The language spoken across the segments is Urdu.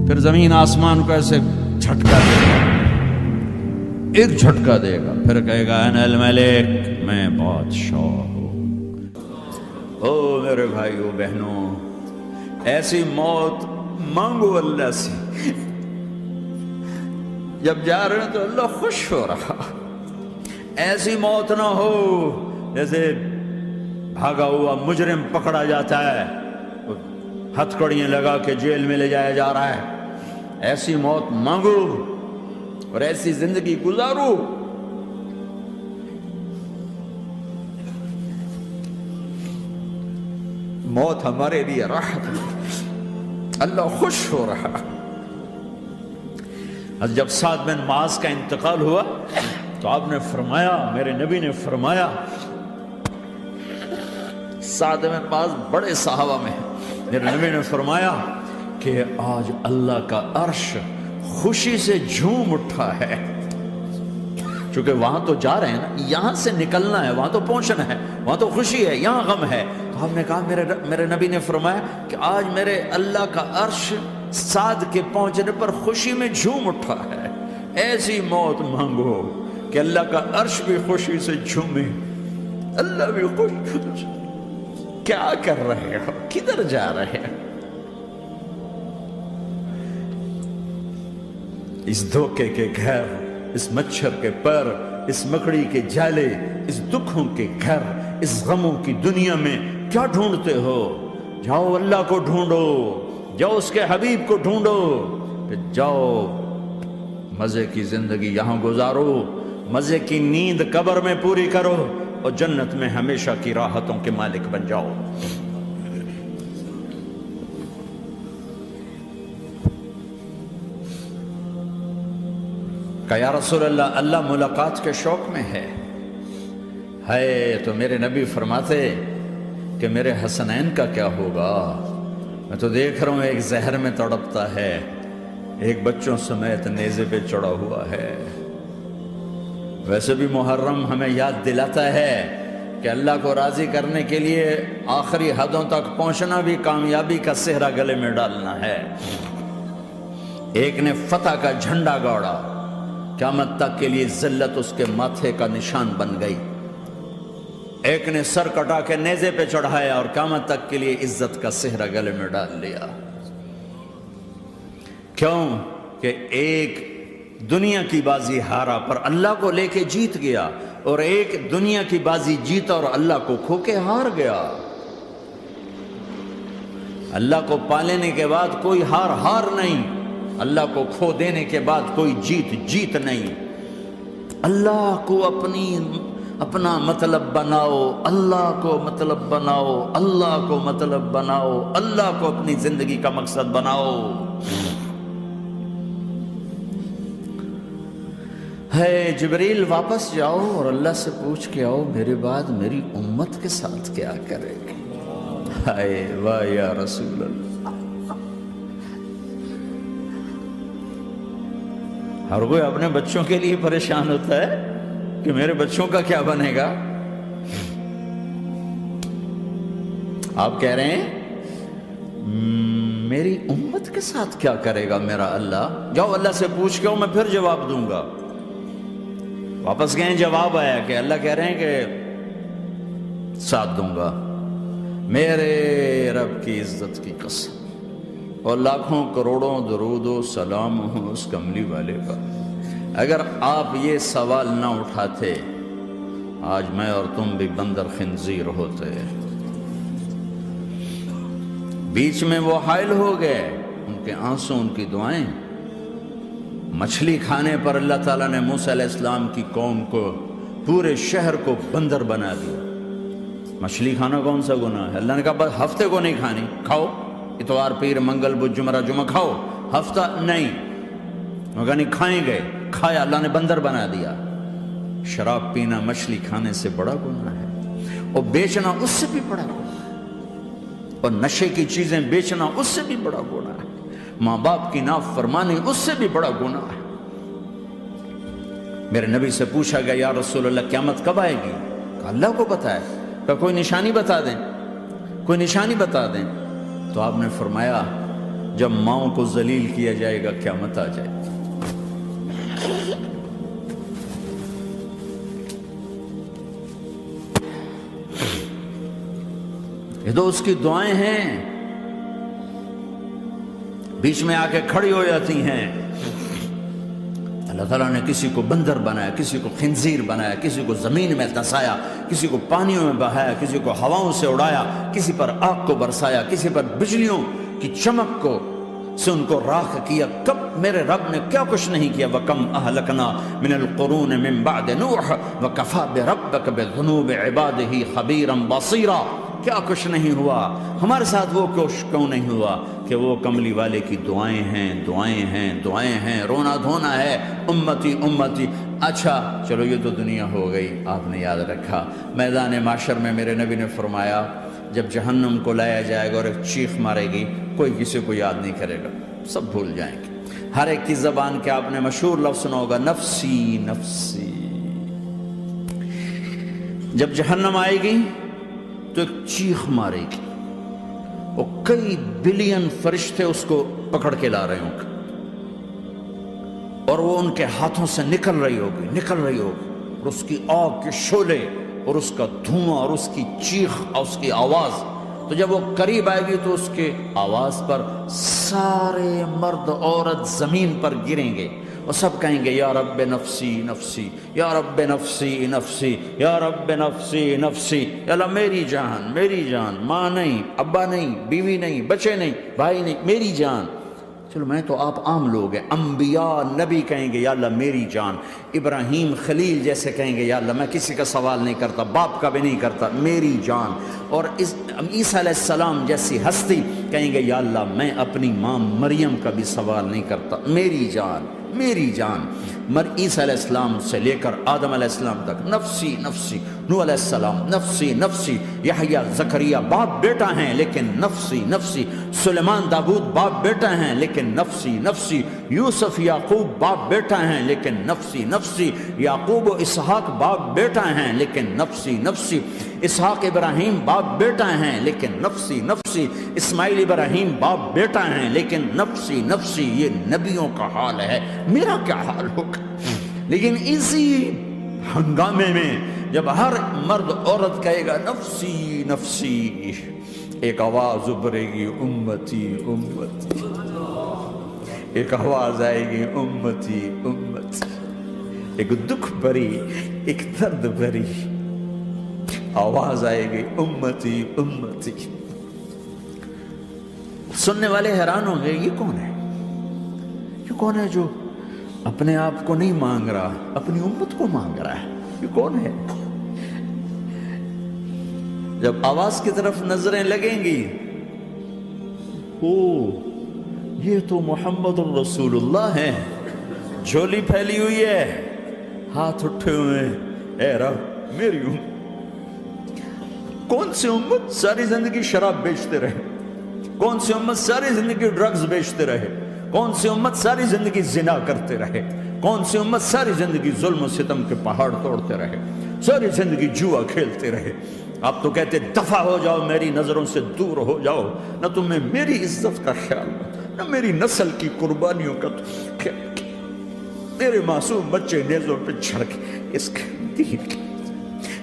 پھر زمین آسمان کو ایسے جھٹکا دے گا، ایک جھٹکا دے گا، پھر کہے گا انا الملک، میں بادشاہ ہوں۔ او میرے بھائیو بہنوں، ایسی موت مانگو اللہ سے، جب جا رہے ہیں تو اللہ خوش ہو رہا۔ ایسی موت نہ ہو جیسے بھاگا ہوا مجرم پکڑا جاتا ہے، ہتھکڑیاں لگا کے جیل میں لے جایا جا رہا ہے۔ ایسی موت مانگو اور ایسی زندگی گزارو۔ موت ہمارے لیے راحت ہے، اللہ خوش ہو رہا۔ جب سعد بن معاذ کا انتقال ہوا تو آپ نے فرمایا، میرے نبی نے فرمایا، سعد بن معاذ بڑے صحابہ میں ہیں، میرے نبی نے فرمایا کہ آج اللہ کا عرش خوشی سے جھوم اٹھا ہے، چونکہ وہاں تو جا رہے ہیں نا، یہاں سے نکلنا ہے، وہاں تو پہنچنا ہے، وہاں تو خوشی ہے، یہاں غم ہے۔ تو ہم نے کہا، میرے نبی نے فرمایا کہ آج میرے اللہ کا عرش سعد کے پہنچنے پر خوشی میں جھوم اٹھا ہے۔ ایسی موت مانگو کہ اللہ کا عرش بھی خوشی سے جھومے، اللہ بھی خوش۔ کیا کر رہے ہو؟ کدھر جا رہے ہو؟ اس دھوکے کے گھر، اس مچھر کے پر، اس مکڑی کے جالے، اس دکھوں کے گھر، اس غموں کی دنیا میں کیا ڈھونڈتے ہو؟ جاؤ اللہ کو ڈھونڈو، جاؤ اس کے حبیب کو ڈھونڈو، پھر جاؤ مزے کی زندگی یہاں گزارو، مزے کی نیند قبر میں پوری کرو، اور جنت میں ہمیشہ کی راحتوں کے مالک بن جاؤ۔ کہا یا رسول اللہ، اللہ ملاقات کے شوق میں ہے۔ تو میرے نبی فرماتے کہ میرے حسنین کا کیا ہوگا؟ میں تو دیکھ رہا ہوں ایک زہر میں تڑپتا ہے، ایک بچوں سمیت نیزے پہ چڑھا ہوا ہے۔ ویسے بھی محرم ہمیں یاد دلاتا ہے کہ اللہ کو راضی کرنے کے لیے آخری حدوں تک پہنچنا بھی کامیابی کا صحرا گلے میں ڈالنا ہے۔ ایک نے فتح کا جھنڈا گاڑا، قیامت تک کے لیے ذلت اس کے ماتھے کا نشان بن گئی۔ ایک نے سر کٹا کے نیزے پہ چڑھایا اور قیامت تک کے لیے عزت کا صحرا گلے میں ڈال لیا۔ کیوں کہ ایک دنیا کی بازی ہارا پر اللہ کو لے کے جیت گیا، اور ایک دنیا کی بازی جیتا اور اللہ کو کھو کے ہار گیا۔ اللہ کو پالینے کے بعد کوئی ہار نہیں، اللہ کو کھو دینے کے بعد کوئی جیت نہیں۔ اللہ کو اپنا مطلب بناؤ، اللہ کو مطلب بناؤ، اللہ کو مطلب بناؤ، اللہ کو اپنی زندگی کا مقصد بناؤ۔ جبریل واپس جاؤ اور اللہ سے پوچھ کے آؤ میرے بعد میری امت کے ساتھ کیا کرے گی؟ واہ یا رسول اللہ۔ ہر کوئی اپنے بچوں کے لیے پریشان ہوتا ہے کہ میرے بچوں کا کیا بنے گا۔ آپ کہہ رہے ہیں میری امت کے ساتھ کیا کرے گا میرا اللہ؟ جاؤ اللہ سے پوچھ کے میں پھر جواب دوں گا۔ واپس گئے، جواب آیا کہ اللہ کہہ رہے ہیں کہ ساتھ دوں گا، میرے رب کی عزت کی قسم، اور لاکھوں کروڑوں درود و سلام ہوں اس کملی والے کا۔ اگر آپ یہ سوال نہ اٹھاتے آج میں اور تم بھی بندر خنزیر ہوتے۔ بیچ میں وہ حائل ہو گئے، ان کے آنسو، ان کی دعائیں۔ مچھلی کھانے پر اللہ تعالیٰ نے موسیٰ علیہ السلام کی قوم کو، پورے شہر کو بندر بنا دیا۔ مچھلی کھانا کون سا گناہ ہے؟ اللہ نے کہا بس ہفتے کو نہیں کھانی، کھاؤ، اتوار پیر منگل بدھ جمعہ جمعہ کھاؤ، ہفتہ نہیں۔ مگر نہیں کھائیں گے، کھایا، اللہ نے بندر بنا دیا۔ شراب پینا مچھلی کھانے سے بڑا گناہ ہے، اور بیچنا اس سے بھی بڑا گناہ ہے، اور نشے کی چیزیں بیچنا اس سے بھی بڑا گناہ ہے، ماں باپ کی نافرمانی اس سے بھی بڑا گناہ ہے۔ میرے نبی سے پوچھا گیا یا رسول اللہ قیامت کب آئے گی؟ کہا اللہ کو پتہ ہے۔ کہا کوئی نشانی بتا دیں، کوئی نشانی بتا دیں۔ تو آپ نے فرمایا جب ماؤں کو ذلیل کیا جائے گا قیامت آ جائے گی۔ یہ تو اس کی دعائیں ہیں، بیچ میں آ کے کھڑی ہو جاتی ہیں۔ اللہ تعالیٰ نے کسی کو بندر بنایا، کسی کو خنزیر بنایا، کسی کو زمین میں دھسایا، کسی کو پانیوں میں بہایا، کسی کو ہواؤں سے اڑایا، کسی پر آگ کو برسایا، کسی پر بجلیوں کی چمک کو سے ان کو راکھ کیا۔ کب میرے رب نے کیا کچھ نہیں کیا۔ وَكَمْ أَهْلَكْنَا مِنَ الْقُرُونِ مِن بَعْدِ نُوحٍ وَكَفَىٰ بِرَبِّكَ بِذُنُوبِ عِبَادِهِ خَبِيرًا بَصِيرًا۔ کیا کچھ نہیں ہوا ہمارے ساتھ، وہ کچھ کیوں نہیں ہوا کہ وہ کملی والے کی دعائیں ہیں، دعائیں ہیں، دعائیں ہیں، رونا دھونا ہے، امتی امتی۔ اچھا چلو یہ تو دنیا ہو گئی، آپ نے یاد رکھا میدان معاشر میں میرے نبی نے فرمایا جب جہنم کو لایا جائے گا اور ایک چیخ مارے گی، کوئی کسی کو یاد نہیں کرے گا، سب بھول جائیں گے۔ ہر ایک کی زبان کے آپ نے مشہور لفظ سنا ہوگا، نفسی نفسی۔ جب جہنم آئے گی تو ایک چیخ مارے گی، اور کئی بلین فرشتے اس کو پکڑ کے لا رہے ہوں گے، اور وہ ان کے ہاتھوں سے نکل رہی ہوگی، اور اس کی آگ کے شعلے اور اس کا دھواں اور اس کی چیخ اور اس کی آواز۔ تو جب وہ قریب آئے گی تو اس کے آواز پر سارے مرد عورت زمین پر گریں گے اور سب کہیں گے یا رب نفسی نفسی، یا رب نفسی نفسی، یا رب نفسی نفسی۔ یا اللہ میری جان، میری جان، ماں نہیں، ابا نہیں، بیوی نہیں، بچے نہیں، بھائی نہیں، میری جان۔ چلو میں تو آپ عام لوگ ہیں، انبیاء نبی کہیں گے یا اللہ میری جان، ابراہیم خلیل جیسے کہیں گے یا اللہ میں کسی کا سوال نہیں کرتا، باپ کا بھی نہیں کرتا، میری جان۔ اور عیسیٰ علیہ السلام جیسی ہستی کہیں گے یا اللہ میں اپنی ماں مریم کا بھی سوال نہیں کرتا، میری جان، میری جان۔ عیسیٰ علیہ السلام سے لے کر آدم علیہ السلام تک نفسی نفسی، نوح علیہ السلام نفسی نفسی، یحییٰ زکریا باپ بیٹا ہیں لیکن نفسی نفسی، سلیمان داؤد باپ بیٹا ہیں لیکن نفسی نفسی، یوسف یعقوب باپ بیٹا ہیں لیکن نفسی نفسی، یعقوب و اسحاق باپ بیٹا ہیں لیکن نفسی نفسی، اسحاق ابراہیم باپ بیٹا ہیں لیکن نفسی نفسی، اسماعیل ابراہیم باپ بیٹا ہیں لیکن نفسی نفسی۔ یہ نبیوں کا حال ہے، میرا کیا حال ہوگا؟ لیکن اسی ہنگامے میں جب ہر مرد عورت کہے گا نفسی نفسی، ایک آواز ابھرے گی امتی امتی، ایک آواز آئے گی امتی امتی، ایک دکھ بھری، ایک درد بھری آواز آئے گی امتی امتی۔ سننے والے حیران ہوں گے یہ کون ہے، یہ کون ہے جو اپنے آپ کو نہیں مانگ رہا، اپنی امت کو مانگ رہا ہے، یہ کون ہے؟ جب آواز کی طرف نظریں لگیں گی، او یہ تو محمد الرسول اللہ ہے، جھولی پھیلی ہوئی ہے، ہاتھ اٹھے ہوئے ہیں، اے رب میری امت۔ کون سی امت ساری زندگی شراب بیچتے رہے، کون سی امت ساری زندگی ڈرگز بیچتے رہے، کون سی امت ساری زندگی زنا کرتے رہے، کون سی امت ساری زندگی ظلم و ستم کے پہاڑ توڑتے رہے، ساری زندگی جوا کھیلتے رہے۔ آپ تو کہتے دفع ہو جاؤ، میری نظروں سے دور ہو جاؤ، نہ تمہیں میری عزت کا خیال، نہ میری نسل کی قربانیوں کا خیال، میرے معصوم بچے نیزوں پہ چڑھ کے اس کے دین کے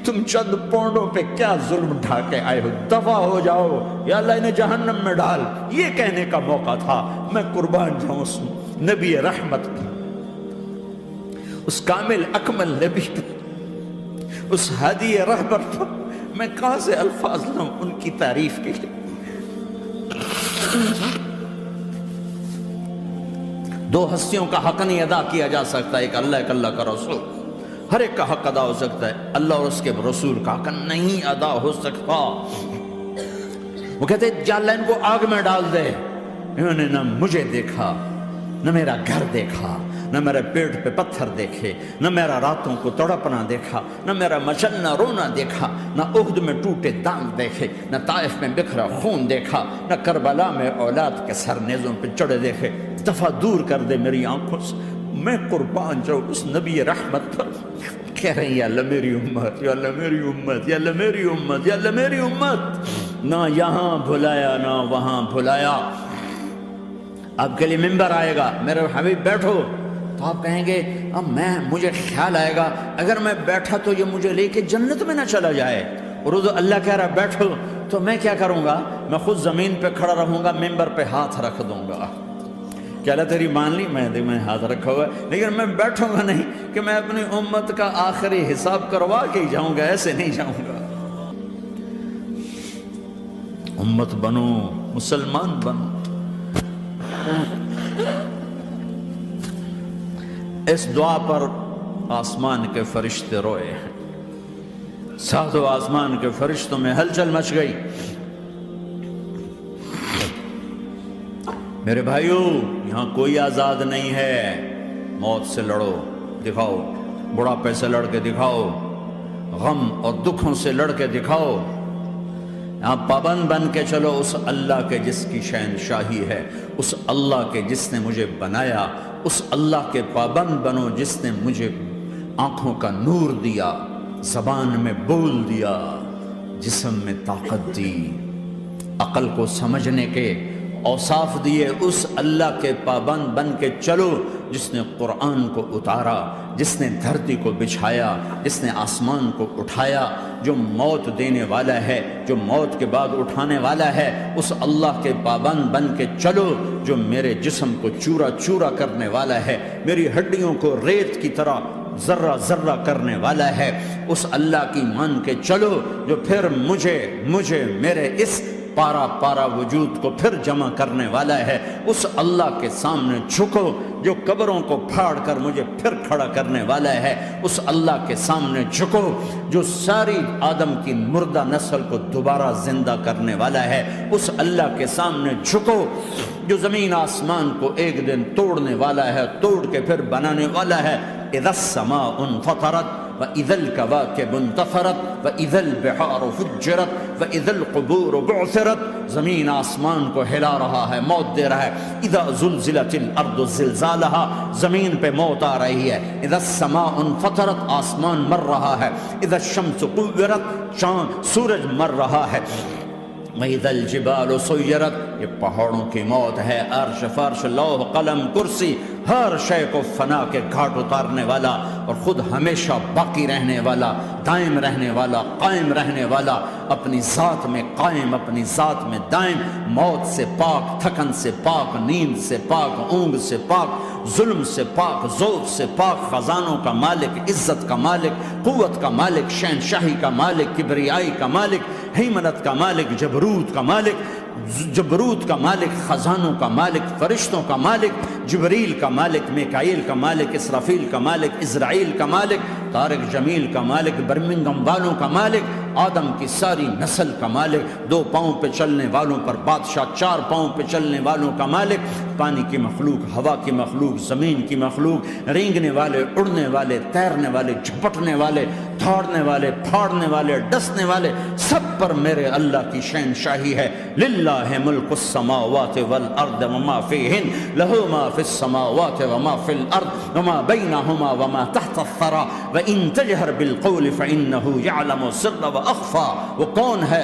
تم چند پونڈوں پہ کیا ظلم ڈھا کے آئے ہو، دفع ہو جاؤ، یا اللہ انہیں جہنم میں ڈال۔ یہ کہنے کا موقع تھا، میں قربان جاؤں اس نبی رحمت پر، اس کامل اکمل نبی پر، اس ہادی رہبر پر۔ میں کہاں سے الفاظ لوں ان کی تعریف کے لیے؟ دو ہستیوں کا حق نہیں ادا کیا جا سکتا، ایک اللہ، ایک اللہ کا رسول۔ ہر ایک کا حق ادا ہو سکتا ہے، اللہ اور اس کے رسول کا حق نہیں ادا ہو سکتا۔ وہ کہتے جا اللہ ان کو آگ میں ڈال دے، انہوں نے نہ مجھے دیکھا، نہ میرا گھر دیکھا، نہ میرے پیٹ پہ پتھر دیکھے، نہ میرا راتوں کو تڑپنا دیکھا، نہ میرا مچلنا رونا دیکھا، نہ احد میں ٹوٹے دانت دیکھے، نہ طائف میں بکھرا خون دیکھا، نہ کربلا میں اولاد کے سر نیزوں پہ چڑھے دیکھے۔ دفعہ دور کر دے میری آنکھوں سے، میں قربان جاؤں اس نبی رحمت پر۔ کہہ رہے ہیں یا اللہ میری امت، یا اللہ میری امت، یا اللہ میری امت، یا اللہ میری امت۔ نہ یہاں بھلایا نہ وہاں بھلایا، آپ کے لیے ممبر آئے گا، میرے حبیب بیٹھو، تو آپ کہیں گے اب مجھے خیال آئے گا اگر میں بیٹھا تو یہ مجھے لے کے جنت میں نہ چلا جائے، اور اللہ کہہ رہا بیٹھو، تو میں کیا کروں گا؟ میں خود زمین پہ کھڑا رہوں گا، ممبر پہ ہاتھ رکھ دوں گا کہ اللہ تیری مان لی، میں ہاتھ رکھا ہوا ہے، لیکن میں بیٹھوں گا نہیں کہ میں اپنی امت کا آخری حساب کروا کے ہی جاؤں گا، ایسے نہیں جاؤں گا۔ امت بنو، مسلمان بنو۔ اس دعا پر آسمان کے فرشتے روئے ہیں، ساتوں آسمان کے فرشتوں میں ہلچل مچ گئی۔ میرے بھائیو، یہاں کوئی آزاد نہیں ہے، موت سے لڑو، دکھاؤ، بڑھاپے سے لڑ کے دکھاؤ، غم اور دکھوں سے لڑ کے دکھاؤ، یہاں پابند بن کے چلو اس اللہ کے جس کی شہنشاہی ہے، اس اللہ کے جس نے مجھے بنایا، اس اللہ کے پابند بنو جس نے مجھے آنکھوں کا نور دیا، زبان میں بول دیا، جسم میں طاقت دی، عقل کو سمجھنے کے اوصاف دیے، اس اللہ کے پابند بن کے چلو جس نے قرآن کو اتارا، جس نے دھرتی کو بچھایا، جس نے آسمان کو اٹھایا، جو موت دینے والا ہے، جو موت کے بعد اٹھانے والا ہے، اس اللہ کے پابند بن کے چلو جو میرے جسم کو چورا چورا کرنے والا ہے، میری ہڈیوں کو ریت کی طرح ذرہ ذرہ کرنے والا ہے، اس اللہ کی مان کے چلو جو پھر مجھے میرے اس پارا پارا وجود کو پھر جمع کرنے والا ہے، اس اللہ کے سامنے جھکو جو قبروں کو پھاڑ کر مجھے پھر کھڑا کرنے والا ہے، اس اللہ کے سامنے جھکو جو ساری آدم کی مردہ نسل کو دوبارہ زندہ کرنے والا ہے، اس اللہ کے سامنے جھکو جو زمین آسمان کو ایک دن توڑنے والا ہے، توڑ کے پھر بنانے والا ہے۔ اذا السماء انفطرت وَإِذَا الْكَوَاكِبُ انتَثَرَتْ وَإِذَا الْبِحَارُ فُجِّرَتْ وَإِذَا الْقُبُورُ بُعْثِرَتْ، زمین آسمان کو ہلا رہا ہے، موت دے رہا ہے۔ اِذَا زُلْزِلَتِ الْأَرْضُ زِلْزَالَهَا، زمین پہ موت آ رہی ہے۔ اِذَا السَّمَاءُ انفطرت، آسمان مر رہا ہے۔ اِذَا الشَّمْسُ كُوِّرَتْ، سورج مر رہا ہے۔ وَإِذَا الْجِبَالُ سُيِّرَتْ، یہ پہاڑوں کی موت ہے۔ عرش فرش لوح قلم کرسی، ہر شے کو فنا کے گھاٹ اتارنے والا اور خود ہمیشہ باقی رہنے والا، دائم رہنے والا، قائم رہنے والا، اپنی ذات میں قائم، اپنی ذات میں دائم، موت سے پاک، تھکن سے پاک، نیند سے پاک، اونگ سے پاک، ظلم سے پاک، ذوق سے پاک، خزانوں کا مالک، عزت کا مالک، قوت کا مالک، شہنشاہی کا مالک، کبریائی کا مالک، ہیمنت کا مالک، جبروت کا مالک، خزانوں کا مالک، فرشتوں کا مالک، جبریل کا مالک، میکائیل کا مالک، اسرافیل کا مالک، اسرائیل کا مالک، طارق جمیل کا مالک، برمنگم والوں کا مالک، آدم کی ساری نسل کا مالک، 2 پاؤں پہ چلنے والوں پر بادشاہ، 4 پاؤں پہ چلنے والوں کا مالک، پانی کی مخلوق، ہوا کی مخلوق، زمین کی مخلوق، رینگنے والے، اڑنے والے، تیرنے والے، جھپٹنے والے، دھاڑنے والے، پھاڑنے والے، ڈسنے والے، سب پر میرے اللہ کی شہنشاہی ہے۔ للہ ملک السماوات والارض وما فیہن، لہ ما فی السماوات وما فی الارض وما بینہما وما تحت الثری وان تجہر بالقول فانہ یعلم السر واخفی۔ وہ کون ہے؟